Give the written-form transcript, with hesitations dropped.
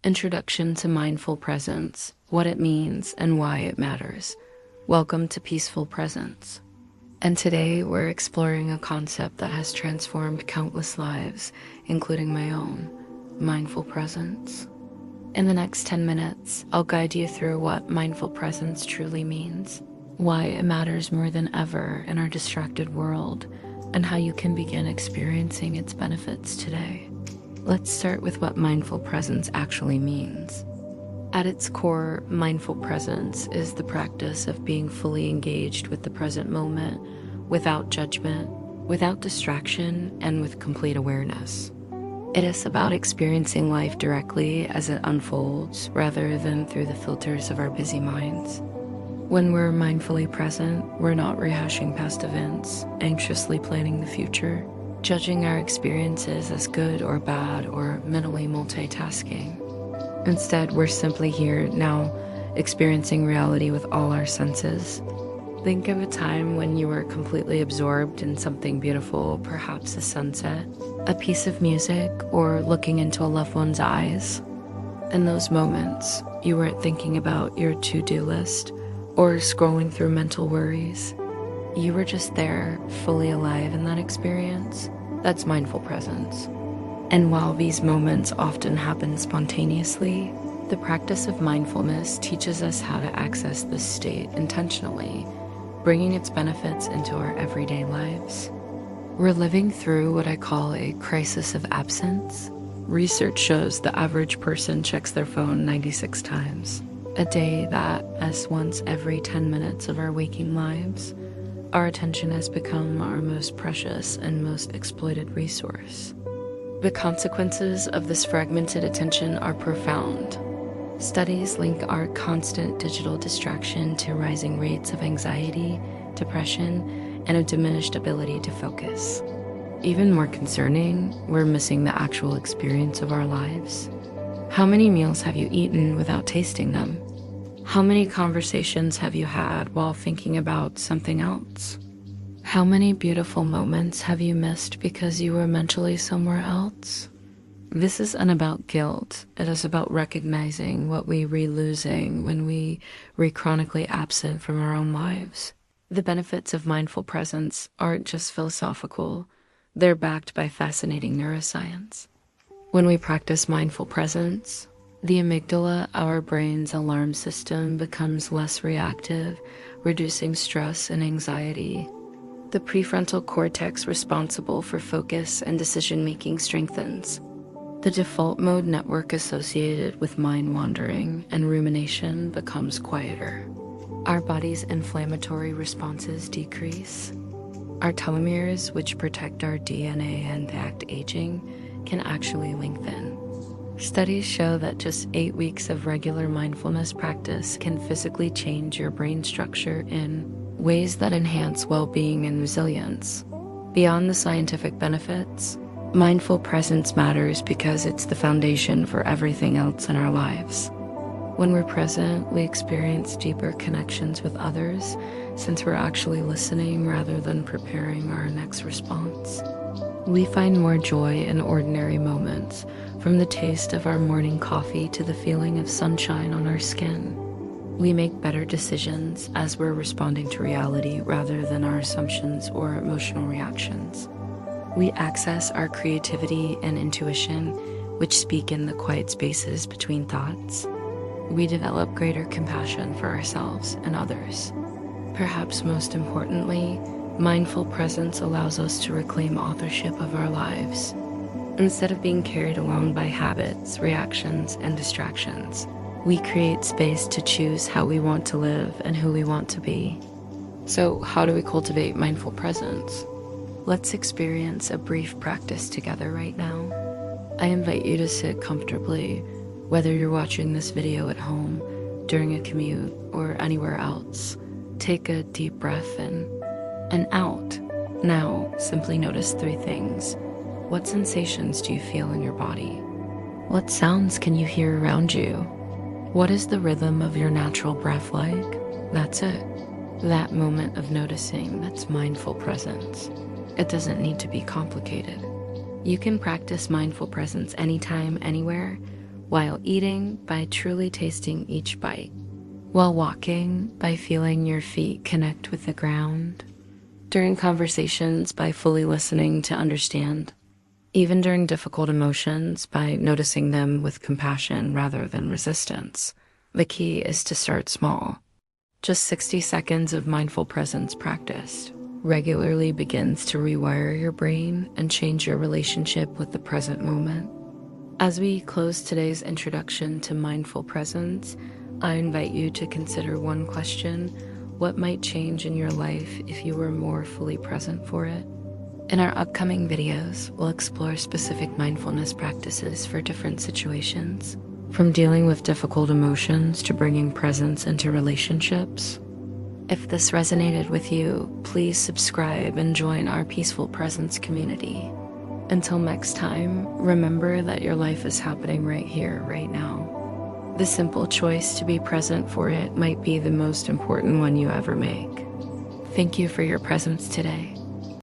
Introduction to Mindful Presence, What It Means and Why It Matters. Welcome to Peaceful Presence. And today we're exploring a concept that has transformed countless lives, including my own, mindful presence. In the next 10 minutes, I'll guide you through what mindful presence truly means, why it matters more than ever in our distracted world, and how you can begin experiencing its benefits today. Let's start with what mindful presence actually means. At its core, mindful presence is the practice of being fully engaged with the present moment, without judgment, without distraction, and with complete awareness. It is about experiencing life directly as it unfolds, rather than through the filters of our busy minds. When we're mindfully present, we're not rehashing past events, anxiously planning the future, judging our experiences as good or bad, or mentally multitasking. Instead, we're simply here now, experiencing reality with all our senses. Think of a time when you were completely absorbed in something beautiful, perhaps a sunset, a piece of music, or looking into a loved one's eyes. In those moments, you weren't thinking about your to-do list or scrolling through mental worries. You were just there, fully alive in that experience. That's mindful presence. And while these moments often happen spontaneously, the practice of mindfulness teaches us how to access this state intentionally, bringing its benefits into our everyday lives. We're living through what I call a crisis of absence. Research shows the average person checks their phone 96 times a day. That, as once every 10 minutes of our waking lives, our attention has become our most precious and most exploited resource. The consequences of this fragmented attention are profound. Studies link our constant digital distraction to rising rates of anxiety, depression, and a diminished ability to focus. Even more concerning, we're missing the actual experience of our lives. How many meals have you eaten without tasting them? How many conversations have you had while thinking about something else? How many beautiful moments have you missed because you were mentally somewhere else? This isn't about guilt. It is about recognizing what we re-losing when we chronically absent from our own lives. The benefits of mindful presence aren't just philosophical. They're backed by fascinating neuroscience. When we practice mindful presence, the amygdala, our brain's alarm system, becomes less reactive, reducing stress and anxiety. The prefrontal cortex, responsible for focus and decision-making, strengthens. The default mode network associated with mind wandering and rumination becomes quieter. Our body's inflammatory responses decrease. Our telomeres, which protect our DNA and act aging, can actually lengthen. Studies show that just 8 weeks of regular mindfulness practice can physically change your brain structure in ways that enhance well-being and resilience. Beyond the scientific benefits, mindful presence matters because it's the foundation for everything else in our lives. When we're present, we experience deeper connections with others, since we're actually listening rather than preparing our next response. We find more joy in ordinary moments, from the taste of our morning coffee to the feeling of sunshine on our skin. We make better decisions as we're responding to reality rather than our assumptions or emotional reactions. We access our creativity and intuition, which speak in the quiet spaces between thoughts. We develop greater compassion for ourselves and others. Perhaps most importantly, mindful presence allows us to reclaim authorship of our lives. Instead of being carried along by habits, reactions, and distractions, we create space to choose how we want to live and who we want to be. So, how do we cultivate mindful presence? Let's experience a brief practice together right now. I invite you to sit comfortably, whether you're watching this video at home, during a commute, or anywhere else. Take a deep breath in and out. Now, simply notice 3 things. What sensations do you feel in your body? What sounds can you hear around you? What is the rhythm of your natural breath like? That's it. That moment of noticing, that's mindful presence. It doesn't need to be complicated. You can practice mindful presence anytime, anywhere, while eating by truly tasting each bite, while walking by feeling your feet connect with the ground, during conversations by fully listening to understand, even during difficult emotions by noticing them with compassion rather than resistance. The key is to start small. Just 60 seconds of mindful presence practiced regularly begins to rewire your brain and change your relationship with the present moment. As we close today's introduction to mindful presence, I invite you to consider one question: what might change in your life if you were more fully present for it? In our upcoming videos, we'll explore specific mindfulness practices for different situations, from dealing with difficult emotions to bringing presence into relationships. If this resonated with you, please subscribe and join our Peaceful Presence community. Until next time, remember that your life is happening right here, right now. The simple choice to be present for it might be the most important one you ever make. Thank you for your presence today.